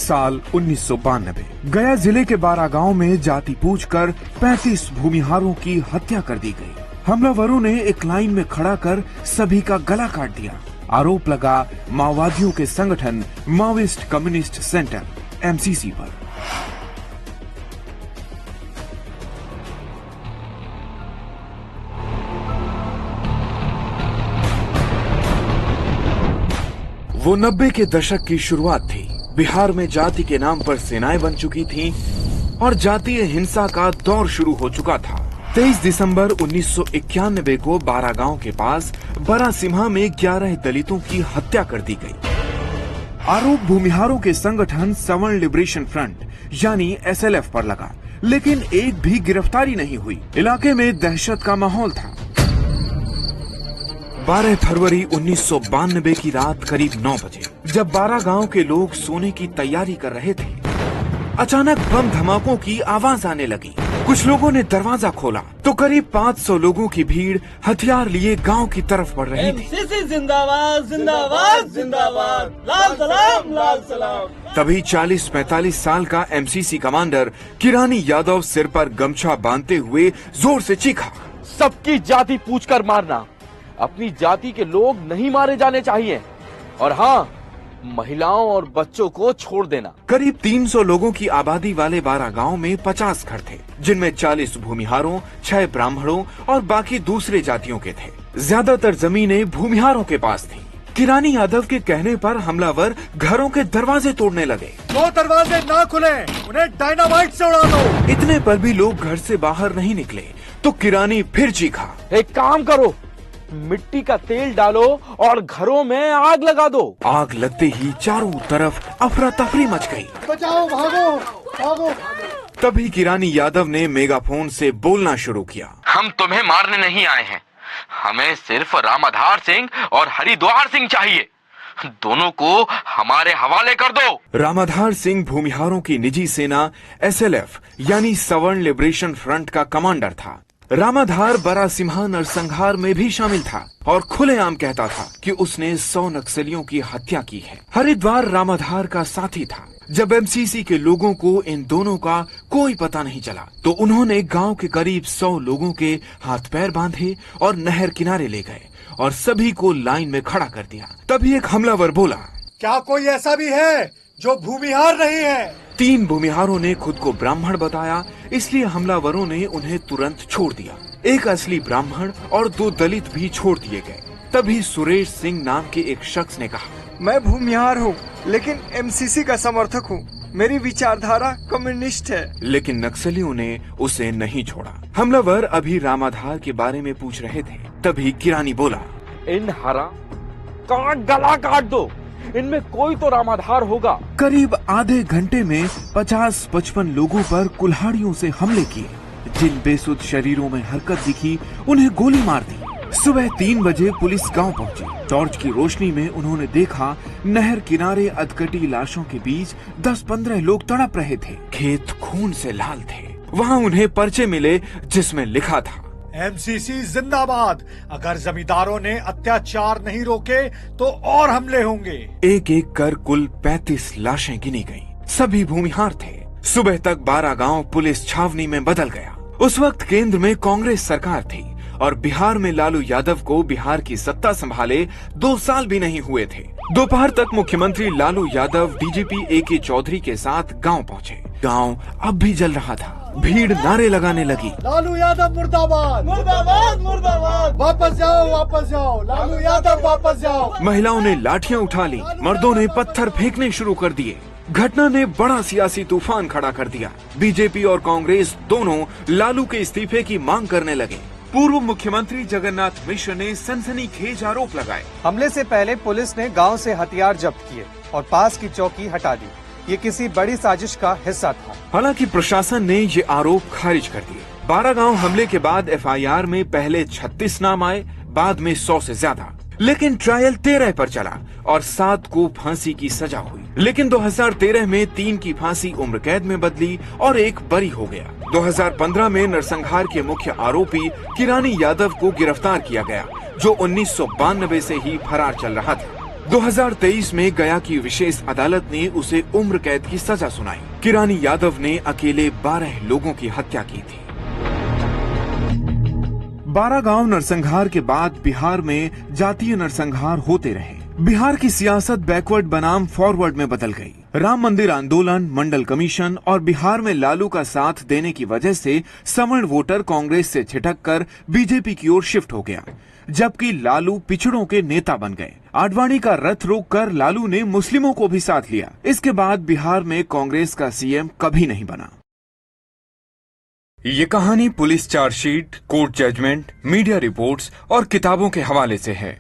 साल 1992 गया जिले के बारा गांव में जाति पूछकर 35 भूमिहारों की हत्या कर दी गई। हमलावरों ने एक लाइन में खड़ा कर सभी का गला काट दिया। आरोप लगा माओवादियों के संगठन माओइस्ट कम्युनिस्ट सेंटर एमसीसी पर। वो 90 के दशक की शुरुआत थी। बिहार में जाति के नाम पर सेनाएं बन चुकी थीं और जातीय हिंसा का दौर शुरू हो चुका था। 23 दिसंबर 1991 को बारा गांव के पास बरासिम्हा में 11 दलितों की हत्या कर दी गई। आरोप भूमिहारों के संगठन सवर्ण लिबरेशन फ्रंट यानी एसएलएफ पर लगा, लेकिन एक भी गिरफ्तारी नहीं हुई। इलाके में दहशत का माहौल था। 12 फरवरी 1992 की रात करीब 9 बजे जब बारा गांव के लोग सोने की तैयारी कर रहे थे, अचानक बम धमाकों की आवाज आने लगी। कुछ लोगों ने दरवाजा खोला तो करीब 500 लोगों की भीड़ हथियार लिए गांव की तरफ बढ़ रही थी। एमसीसी जिंदाबाद जिंदाबाद जिंदाबाद, लाल सलाम लाल सलाम। तभी 40-45 साल का एमसीसी कमांडर किरानी यादव सिर पर गमछा बांधते हुए जोर से चीखा, सबकी जाति पूछकर मारना, अपनी जाति के लोग नहीं मारे जाने चाहिए, और हाँ, महिलाओं और बच्चों को छोड़ देना। करीब 300 लोगों की आबादी वाले बारा गांव में 50 घर थे, जिनमें 40 भूमिहारों, 6 ब्राह्मणों और बाकी दूसरे जातियों के थे। ज्यादातर जमीनें भूमिहारों के पास थी। किरानी यादव के कहने पर हमलावर घरों के दरवाजे तोड़ने लगे। वो दरवाजे ना खुले, उन्हें डायनामाइट से उड़ा दो। इतने पर भी लोग घर से बाहर नहीं निकले तो किरानी फिर चीखा, एक काम करो, मिट्टी का तेल डालो और घरों में आग लगा दो। आग लगते ही चारों तरफ अफरा तफरी मच गई। बचाओ, भागो भागो। तभी किरानी यादव ने मेगाफोन से बोलना शुरू किया, हम तुम्हें मारने नहीं आए हैं, हमें सिर्फ रामाधार सिंह और हरिद्वार सिंह चाहिए, दोनों को हमारे हवाले कर दो। रामाधार सिंह भूमिहारों की निजी सेना एसएलएफ यानी सवर्ण लिबरेशन फ्रंट का कमांडर था। रामाधार बरासिम्हा नरसंहार में भी शामिल था और खुलेआम कहता था कि उसने 100 नक्सलियों की हत्या की है। हरिद्वार रामाधार का साथी था। जब एमसीसी के लोगों को इन दोनों का कोई पता नहीं चला तो उन्होंने गांव के करीब 100 लोगों के हाथ पैर बांधे और नहर किनारे ले गए और सभी को लाइन में खड़ा कर दिया। तभी एक हमलावर बोला, क्या कोई ऐसा भी है जो भूमिहार नहीं है? 3 भूमिहारों ने खुद को ब्राह्मण बताया, इसलिए हमलावरों ने उन्हें तुरंत छोड़ दिया। एक असली ब्राह्मण और 2 दलित भी छोड़ दिए गए। तभी सुरेश सिंह नाम के एक शख्स ने कहा, मैं भूमिहार हूँ लेकिन एमसीसी का समर्थक हूँ, मेरी विचारधारा कम्युनिस्ट है। लेकिन नक्सलियों ने उसे नहीं छोड़ा। हमलावर अभी रामाधार के बारे में पूछ रहे थे, तभी किरानी बोला, इन हरा गला काट दो, इनमें कोई तो रामाधार होगा। करीब आधे घंटे में 50-55 लोगों पर कुल्हाड़ियों से हमले किए। जिन बेसुध शरीरों में हरकत दिखी उन्हें गोली मार दी। सुबह 3 बजे पुलिस गांव पहुंची। टॉर्च की रोशनी में उन्होंने देखा नहर किनारे अधकटी लाशों के बीच 10-15 लोग तड़प रहे थे। खेत खून से लाल थे। वहां उन्हें पर्चे मिले जिसमें लिखा था, एमसीसी जिंदाबाद, अगर जमींदारों ने अत्याचार नहीं रोके तो और हमले होंगे। एक एक कर कुल 35 लाशें गिनी गईं। सभी भूमिहार थे। सुबह तक बारा गांव पुलिस छावनी में बदल गया। उस वक्त केंद्र में कांग्रेस सरकार थी और बिहार में लालू यादव को बिहार की सत्ता संभाले 2 साल भी नहीं हुए थे। दोपहर तक मुख्यमंत्री लालू यादव डीजीपी AK चौधरी के साथ गांव पहुंचे। गांव अब भी जल रहा था। भीड़ नारे लगाने लगी, लालू यादव मुर्दाबाद मुर्दाबाद मुर्दाबाद, वापस जाओ वापस जाओ, लालू यादव वापस जाओ। महिलाओं ने लाठियां उठा ली, मर्दों ने पत्थर फेंकने शुरू कर दिए। घटना ने बड़ा सियासी तूफान खड़ा कर दिया। बीजेपी और कांग्रेस दोनों लालू के इस्तीफे की मांग करने लगे। पूर्व मुख्यमंत्री जगन्नाथ मिश्र ने सनसनीखेज आरोप लगाए। हमले से पहले पुलिस ने गांव से हथियार जब्त किए और पास की चौकी हटा दी। ये किसी बड़ी साजिश का हिस्सा था। हालांकि प्रशासन ने ये आरोप खारिज कर दिए। बारा गांव हमले के बाद FIR में पहले 36 नाम आए, बाद में 100 से ज्यादा, लेकिन ट्रायल 13 पर चला और 7 को फांसी की सजा हुई। लेकिन 2013 में 3 की फांसी उम्र कैद में बदली और 1 बरी हो गया। 2015 में नरसंहार के मुख्य आरोपी किरानी यादव को गिरफ्तार किया गया, जो 1992 से ही फरार चल रहा था। 2023 में गया की विशेष अदालत ने उसे उम्र कैद की सजा सुनाई। किरानी यादव ने अकेले 12 लोगों की हत्या की थी। 12 गांव नरसंहार के बाद बिहार में जातीय नरसंहार होते रहे। बिहार की सियासत बैकवर्ड बनाम फॉरवर्ड में बदल गई। राम मंदिर आंदोलन, मंडल कमीशन और बिहार में लालू का साथ देने की वजह से सवर्ण वोटर कांग्रेस से छिटक कर बीजेपी की ओर शिफ्ट हो गया, जबकि लालू पिछड़ों के नेता बन गए। आडवाणी का रथ रोककर लालू ने मुस्लिमों को भी साथ लिया। इसके बाद बिहार में कांग्रेस का सीएम कभी नहीं बना। ये कहानी police chargesheet, court judgement, media reports और किताबों के हवाले से है।